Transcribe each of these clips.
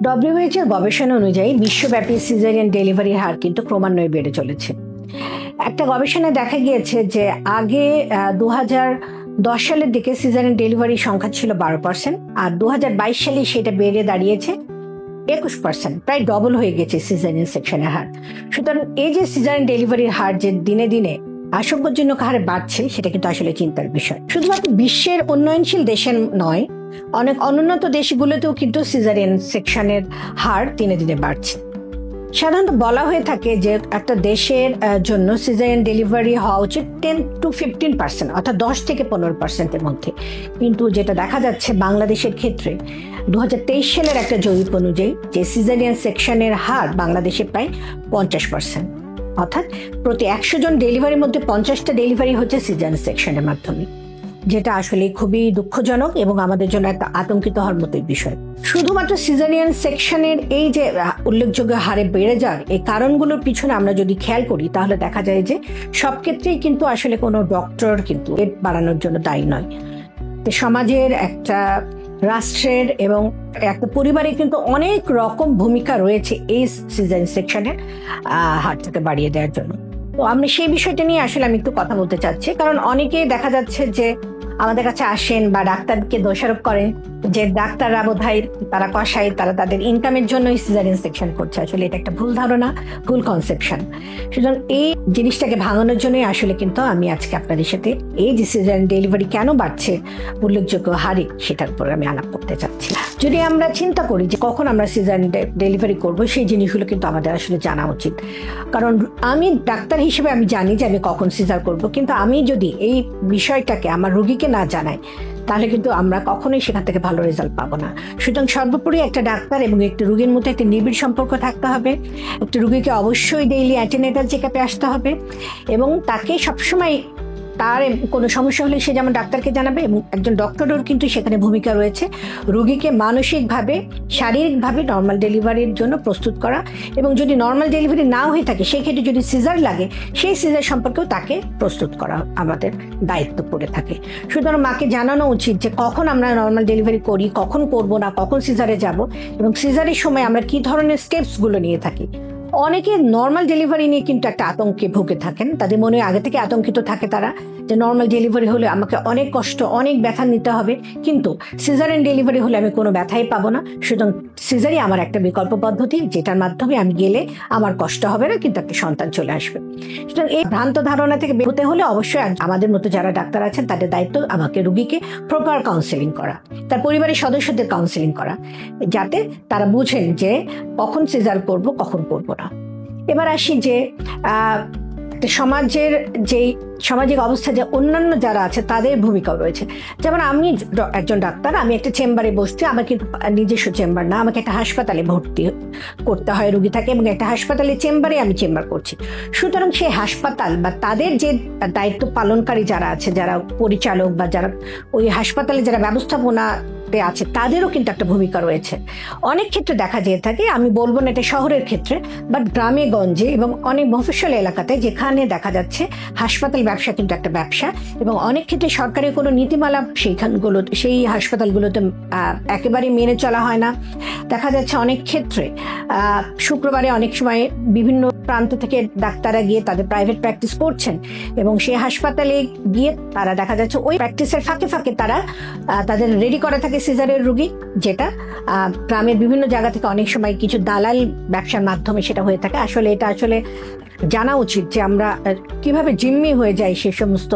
WHO এর গবেষণা অনুযায়ী বিশ্বব্যাপী সিজারিয়ান ডেলিভারির হার কিন্তু ক্রমান্বয়ে বেড়ে চলেছে। একটা গবেষণায় দেখা গিয়েছে যে আগে 2010 সালের দিকে সিজারিয়ান ডেলিভারির সংখ্যা ছিল 12%, আর 2022 সালে সেটা বেড়ে দাঁড়িয়েছে 21%, প্রায় ডবল হয়ে গেছে সিজারিয়ান সেকশনের হার। সুতরাং এই যে সিজারিয়ান ডেলিভারির হার যে দিনে দিনে আশঙ্কাজনক হারে বাড়ছে, সেটা কিন্তু আসলে চিন্তার বিষয়। শুধুমাত্র বিশ্বের উন্নয়নশীল দেশে নয়, অনেক অনুন্নত দেশগুলোতেও কিন্তু সিজারিয়ান সেকশনের হার দিনে দিনে বাড়ছে। সাধারণত বলা হয়ে থাকে যে একটা দেশের জন্য সিজারিয়ান ডেলিভারি হওয়া উচিত 10 to 15%, অর্থাৎ 10 থেকে 15%-এর মধ্যে। কিন্তু যেটা দেখা যাচ্ছে বাংলাদেশের ক্ষেত্রে 2023 সালের একটা জরিপ অনুযায়ী যে সিজারিয়ান সেকশনের হার বাংলাদেশে প্রায় 50%, অর্থাৎ প্রতি 100 জন ডেলিভারির মধ্যে 50টা ডেলিভারি হচ্ছে সিজারিয়ান সেকশনের মাধ্যমে, যেটা আসলে খুবই দুঃখজনক এবং আমাদের জন্য একটা আতঙ্কিত হওয়ার মতোই বিষয়। শুধুমাত্র সিজারিয়ান সেকশনের এই যে উল্লেখযোগ্য হারে বেড়ে যাওয়ার এই কারণগুলোর পিছনে আমরা যদি খেয়াল করি, তাহলে দেখা যায় যে সব ক্ষেত্রেই কিন্তু আসলে কোনো ডক্টর কিন্তু এর বাড়ানোর জন্য দায়ী নয়। সমাজের, একটা রাষ্ট্রের এবং একটা পরিবারে কিন্তু অনেক রকম ভূমিকা রয়েছে এই সিজারিয়ান সেকশনের হারটাকে বাড়িয়ে দেওয়ার জন্য। তো আমি সেই বিষয়টা নিয়ে আসলে আমি একটু কথা বলতে চাচ্ছি, কারণ অনেকেই দেখা যাচ্ছে যে আমাদের কাছে আসেন বা ডাক্তারকে দোষারোপ করেন যে ডাক্তাররা বোধহয় তারা কষায়, তারা তাদের ইনকামের জন্যই সিজারিয়ান সেকশন করছে। আসলে এটা একটা ভুল ধারণা, ভুল কনসেপশন। সুতরাং এই জিনিসটাকে ভাঙানোর জন্যই আসলে কিন্তু আমি আজকে আপনাদের সাথে এই যে সিজারিয়ান ডেলিভারি কেন বাড়ছে উল্লেখযোগ্য হারে, সেটার উপর আমি আলাপ করতে চাচ্ছি। যদি আমরা চিন্তা করি যে কখন আমরা সিজারিয়ান ডেলিভারি করব, সেই জিনিসগুলো কিন্তু আমাদের আসলে জানা উচিত। কারণ আমি ডাক্তার হিসেবে আমি জানি যে আমি কখন সিজার করব, কিন্তু আমি যদি এই বিষয়টাকে আমার রোগীকে না জানাই, তাহলে কিন্তু আমরা কখনোই সেখান থেকে ভালো রেজাল্ট পাবো না। সুতরাং সর্বোপরি একটা ডাক্তার এবং একটা রোগীর মধ্যে একটা নিবিড় সম্পর্ক থাকতে হবে। একটা রোগীকে অবশ্যই ডেইলি অ্যান্টিনেটাল চেকআপে আসতে হবে এবং তাকে সবসময় তার কোনো সমস্যা হলে সে যেমন ডাক্তারকে জানাবে, এবং একজন ডক্টরের কিন্তু সেখানে ভূমিকা রয়েছে রোগীকে মানসিকভাবে, শারীরিকভাবে নর্মাল ডেলিভারির জন্য প্রস্তুত করা, এবং যদি নর্মাল ডেলিভারি না হয়ে থাকে সেই ক্ষেত্রে যদি সিজার লাগে, সেই সিজার সম্পর্কেও তাকে প্রস্তুত করা আমাদের দায়িত্ব পড়ে থাকে। সুতরাং মাকে জানানো উচিত যে কখন আমরা নর্মাল ডেলিভারি করি, কখন করব না, কখন সিজারে যাব, এবং সিজারের সময় আমরা কি ধরনের স্টেপসগুলো নিয়ে থাকি। অনেকে নর্মাল ডেলিভারি নিয়ে কিন্তু একটা আতঙ্কে ভুগে থাকেন, তাদের মনে আগে থেকে আতঙ্কিত থাকে তারা যে নর্মাল ডেলিভারি হলে আমাকে অনেক কষ্ট, অনেক ব্যথা নিতে হবে, কিন্তু সিজারিয়ান ডেলিভারি হলে আমি কোনো ব্যথাই পাবো না। সুতরাং সিজারই আমার একটা বিকল্প পদ্ধতি, যেটার মাধ্যমে আমি গেলে আমার কষ্ট হবে না, কিন্তু একটা সন্তান চলে আসবে। সুতরাং এই ভ্রান্ত ধারণা থেকে বের হতে হলে অবশ্যই আমাদের মতো যারা ডাক্তার আছেন তাদের দায়িত্ব আমাকে রোগীকে প্রপার কাউন্সেলিং করা, তার পরিবারের সদস্যদের কাউন্সেলিং করা, যাতে তারা বুঝেন যে কখন সিজার করব, কখন করব না। এবার আসি যে সমাজের যে সামাজিক অবস্থা, যে অন্যান্য যারা আছে তাদের ভূমিকাও রয়েছে। যেমন আমি একজন ডাক্তার, আমি একটা চেম্বারে বসছি, আমার কিন্তু নিজস্ব চেম্বার না, আমাকে একটা হাসপাতালে ভর্তি করতে হয়, রোগী থাকে, এবং একটা হাসপাতালের চেম্বারে আমি চেম্বার করছি। সুতরাং সেই হাসপাতাল বা তাদের যে দায়িত্ব পালনকারী যারা আছে, যারা পরিচালক বা যারা ওই হাসপাতালে যারা ব্যবস্থাপনা আছে, তাদেরও কিন্তু একটা ভূমিকা রয়েছে। অনেক ক্ষেত্রে দেখা যেয়ে থাকে, আমি বলবো না এটা শহরের ক্ষেত্রে, বাট গ্রামে গঞ্জে এবং অনেক মফস্বল এলাকাতে যেখানে দেখা যাচ্ছে হাসপাতাল ব্যবসা কিন্তু একটা ব্যবসা, এবং অনেক ক্ষেত্রে সরকারের কোনো নীতিমালা সেই হাসপাতালগুলোতে একেবারে মেনে চলা হয় না। দেখা যাচ্ছে অনেক ক্ষেত্রে শুক্রবারে অনেক সময় বিভিন্ন প্রান্ত থেকে ডাক্তাররা গিয়ে তাদের প্রাইভেট প্র্যাকটিস করছেন, এবং সেই হাসপাতালে গিয়ে তারা দেখা যাচ্ছে ওই প্র্যাকটিসের ফাঁকে ফাঁকে তারা তাদের রেডি করা থাকে সিজারের রোগী, যেটা গ্রামের বিভিন্ন জায়গা থেকে অনেক সময় কিছু দালাল ব্যবসার মাধ্যমে সেটা হয়ে থাকে। আসলে এটা আসলে জানা উচিত যে আমরা কিভাবে জিম্মি হয়ে যাই সে সমস্ত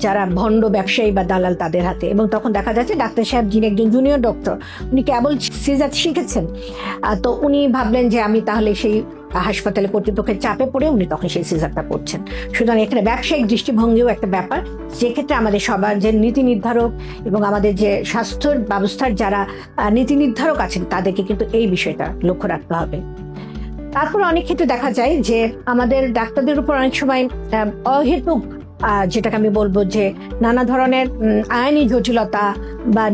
যারা ভণ্ড ব্যবসায়ী বা দালাল তাদের হাতে। এবং তখন দেখা যাচ্ছে ডাক্তার সাহেব, যিনি একজন জুনিয়র ডক্টর, উনি কেবল সিজার শিখেছেন, তো উনি ভাবলেন যে আমি তাহলে সেই হাসপাতালে কর্তৃপক্ষের চাপে পড়ে উনি তখন সেই সিজারটা করছেন। সুতরাং এখানে ব্যবসায়িক দৃষ্টিভঙ্গিও একটা ব্যাপার, যেক্ষেত্রে আমাদের সবার যে নীতি নির্ধারক এবং আমাদের যে স্বাস্থ্য ব্যবস্থার যারা নীতি নির্ধারক আছেন তাদেরকে কিন্তু এই বিষয়টা লক্ষ্য রাখতে হবে। তারপর অনেক ক্ষেত্রে দেখা যায় যে আমাদের ডাক্তারদের উপর অনেক সময় অহেতুক, যেটাকে আমি বলবো যে নানা ধরনের আইনি জটিলতা বা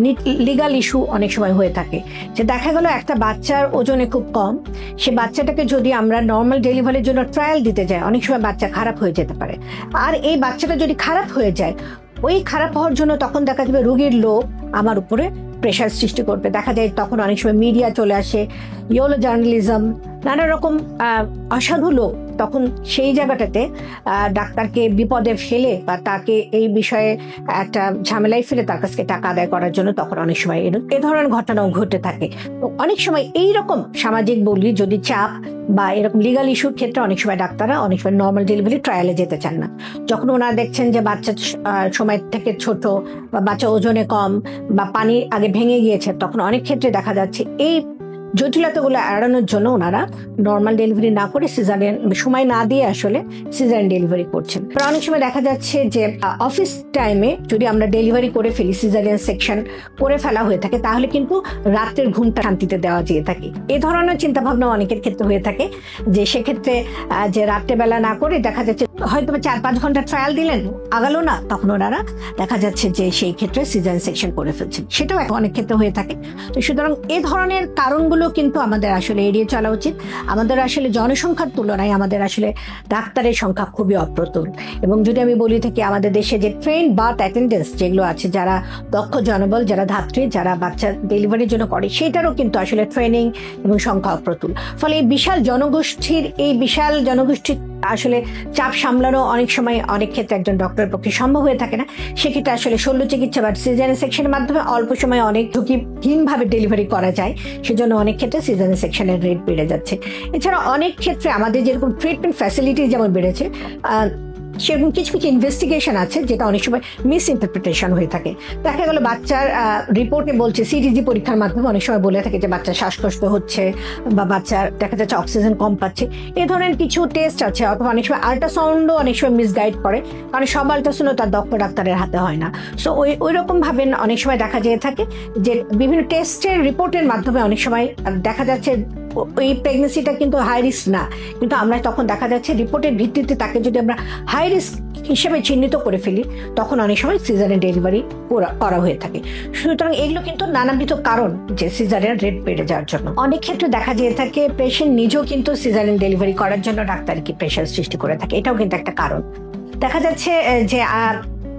লিগাল ইস্যু অনেক সময় হয়ে থাকে। যে দেখা গেল একটা বাচ্চার ওজনে খুব কম, সে বাচ্চাটাকে যদি আমরা নর্মাল ডেলিভারির জন্য ট্রায়াল দিতে যাই, অনেক সময় বাচ্চা খারাপ হয়ে যেতে পারে। আর এই বাচ্চাটা যদি খারাপ হয়ে যায়, ওই খারাপ হওয়ার জন্য তখন দেখা যাবে রোগীর লোক আমার উপরে প্রেশার সৃষ্টি করবে। দেখা যায় তখন অনেক সময় মিডিয়া চলে আসে, ইয়োলো জার্নালিজম, নানা রকম অসাধু লোক তখন সেই জায়গাটাতে ডাক্তারকে বিপদে ফেলে বা তাকে এই বিষয়ে একটা ঝামেলায় ফেলে তার কাছে টাকা আদায় করার জন্য তখন অনেক সময় এ ধরনের ঘটনাও ঘটে থাকে। তো অনেক সময় এইরকম সামাজিক বলি যদি চাপ বা এরকম লিগাল ইস্যুর ক্ষেত্রে অনেক সময় ডাক্তাররা অনেক সময় নর্মাল ডেলিভারি ট্রায়ালে যেতে চান না। যখন ওনারা দেখছেন যে বাচ্চা সময় থেকে ছোট বা বাচ্চা ওজনে কম বা পানি আগে ভেঙে গিয়েছে, তখন অনেক ক্ষেত্রে দেখা যাচ্ছে এই জটিলতাগুলো এড়ানোর জন্য ওনারা নর্মাল ডেলিভারি না করে সিজারিয়ান সময় না দিয়ে আসলে সিজারিয়ান ডেলিভারি করছেন। অনেক সময় দেখা যাচ্ছে যে অফিস টাইমে যদি আমরা ডেলিভারি করে ফেলি, সিজারিয়ান সেকশন করে ফেলা হয়ে থাকে, তাহলে কিন্তু রাতের ঘুমটা শান্তিতে দেওয়া যেয়ে থাকে। এ ধরনের চিন্তা ভাবনা অনেকের ক্ষেত্রে হয়ে থাকে যে সেক্ষেত্রে যে রাত্রেবেলা না করে দেখা যাচ্ছে হয়তো 4-5 ঘন্টা ট্রায়াল দিলেন, আগালো না, তখন ওনারা দেখা যাচ্ছে যে সেই ক্ষেত্রে সিজারিয়ান সেকশন করে ফেলছেন। সেটাও অনেক ক্ষেত্রে হয়ে থাকে। তো সুতরাং এ ধরনের কারণগুলো কিন্তু আমাদের আসলে এড়িয়ে চলা উচিত। আমাদের আসলে জনসংখ্যার তুলনায় আমাদের আসলে ডাক্তারের সংখ্যা খুবই অপ্রতুল। এবং যদি আমি বলি থাকি আমাদের দেশে যে ট্রেন বার্থ অ্যাটেন্ডেন্স যেগুলো আছে, যারা দক্ষ জনবল, যারা ধাত্রী, যারা বাচ্চা ডেলিভারির জন্য করে, সেটারও কিন্তু আসলে ট্রেনিং এবং সংখ্যা অপ্রতুল। ফলে এই বিশাল জনগোষ্ঠীর আসলে চাপ সামলানো অনেক সময় অনেক ক্ষেত্রে একজন ডক্টরের পক্ষে সম্ভব হয়ে থাকে না। সেক্ষেত্রে আসলে শল্য চিকিৎসা বা সিজারিয়ান সেকশনের মাধ্যমে অল্প সময়ে অনেক ঝুঁকিহীনভাবে ডেলিভারি করা যায়। সেজন্য অনেক ক্ষেত্রে সিজারিয়ান সেকশনের রেট বেড়ে যাচ্ছে। এছাড়া অনেক ক্ষেত্রে আমাদের যেরকম ট্রিটমেন্ট ফ্যাসিলিটি যেমন বেড়েছে, সেরকম কিছু ইনভেস্টিগেশন আছে যেটা অনেক সময় মিস ইন্টারপ্রিটেশন হয়ে থাকে। দেখা গেল বাচ্চার রিপোর্টে বলছে, সিটিজি পরীক্ষার মাধ্যমে অনেক সময় বলে থাকে যে বাচ্চার শ্বাসকষ্ট হচ্ছে বা বাচ্চার দেখা যাচ্ছে অক্সিজেন কম পাচ্ছে। এই ধরনের কিছু টেস্ট আছে, অথবা অনেক সময় আল্ট্রাসাউন্ডও অনেক সময় মিসগাইড করে, কারণ সব আল্ট্রাসাউন্ডও তার দক্ষ ডাক্তারের হাতে হয় না। সো ওই রকম ভাবে অনেক সময় দেখা যেয়ে থাকে যে বিভিন্ন টেস্টের রিপোর্টের মাধ্যমে অনেক সময় দেখা যাচ্ছে এই প্রেগনেন্সিটা কিন্তু হাই রিস্ক না, কিন্তু আমরা তখন দেখা যাচ্ছে রিপোর্টের ভিত্তিতে তাকে যদি আমরা হাই রিস্ক হিসেবে চিহ্নিত করে ফেলি, তখন অনেক সময় সিজারিয়ান ডেলিভারি করা হয়ে থাকে। সুতরাং এগুলো কিন্তু নানাবিধ কারণ যে সিজারিয়ান রেট বেড়ে যাওয়ার জন্য। অনেক ক্ষেত্রে দেখা যেয়ে থাকে পেশেন্ট নিজেও কিন্তু সিজারিয়ান ডেলিভারি করার জন্য ডাক্তারকে প্রেশার সৃষ্টি করে থাকে, এটাও কিন্তু একটা কারণ। দেখা যাচ্ছে যে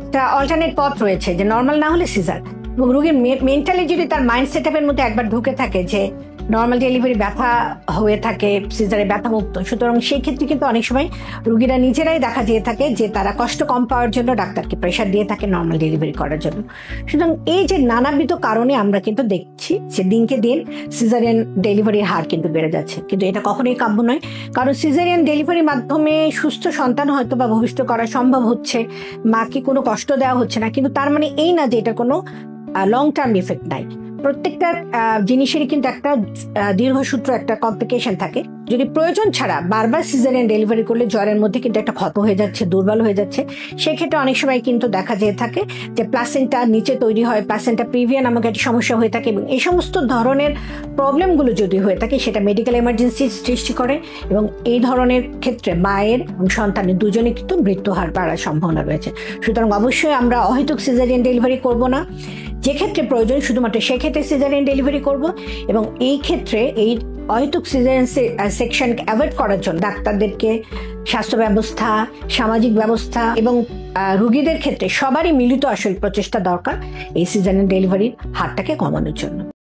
একটা অল্টারনেট পথ রয়েছে যে নর্মাল না হলে সিজার, এবং রোগীর মেন্টালি যদি তার মাইন্ড সেট আপের মধ্যে একবার ঢুকে থাকে যে নর্মাল ডেলিভারি ব্যথা হয়ে থাকে, সিজারে ব্যথা মুক্ত, সুতরাং সেই ক্ষেত্রে কিন্তু অনেক সময় রোগীরা নিজেরাই দেখা যেয়ে থাকে যে তারা কষ্ট কম পাওয়ার জন্য ডাক্তারকে প্রেশার দিয়ে থাকে নর্মাল ডেলিভারি করার জন্য। সুতরাং এই যে নানাবিধ কারণে আমরা কিন্তু দেখছি যে দিনকে দিন সিজারিয়ান ডেলিভারির হার কিন্তু বেড়ে যাচ্ছে, কিন্তু এটা কখনোই কাম্য নয়। কারণ সিজারিয়ান ডেলিভারির মাধ্যমে সুস্থ সন্তান হয়তো বা ভবিষ্যৎ করা সম্ভব হচ্ছে, মাকে কোনো কষ্ট দেওয়া হচ্ছে না, কিন্তু তার মানে এই না যে এটা কোনো লং টার্ম ইফেক্ট নাই। প্রত্যেকটা জিনিসেরই কিন্তু একটা দীর্ঘসূত্র একটা কমপ্লিকেশন থাকে। যদি প্রয়োজন ছাড়া বারবার সিজারিয়ান ডেলিভারি করলে জ্বরের মধ্যে কিন্তু একটা ক্ষত হয়ে যাচ্ছে, দুর্বল হয়ে যাচ্ছে, সেক্ষেত্রে অনেক সময় কিন্তু দেখা যেয়ে থাকে যে প্লাসেন্টা নিচে তৈরি হয়, প্লাসেন্টা প্রিভিয়া নামক একটা সমস্যা হয়ে থাকে, এবং এই সমস্ত ধরনের প্রবলেমগুলো যদি হয়ে থাকে সেটা মেডিকেল এমার্জেন্সি সৃষ্টি করে, এবং এই ধরনের ক্ষেত্রে মায়ের এবং সন্তানের দুজনে কিন্তু মৃত্যু হার বাড়ার সম্ভাবনা রয়েছে। সুতরাং অবশ্যই আমরা অহেতুক সিজারিয়ান ডেলিভারি করব না, যে ক্ষেত্রে প্রয়োজন শুধুমাত্র সেক্ষেত্রে সিজারিয়ান ডেলিভারি করব, এবং এই ক্ষেত্রে এই অহেতুক সিজারিয়ান সেকশন অ্যাভয়েড করার জন্য ডাক্তারদেরকে স্বাস্থ্য ব্যবস্থা, সামাজিক ব্যবস্থা এবং রোগীদের ক্ষেত্রে সবারই মিলিত আসল প্রচেষ্টা দরকার এই সিজারিয়ান ডেলিভারির হারটাকে কমানোর জন্য।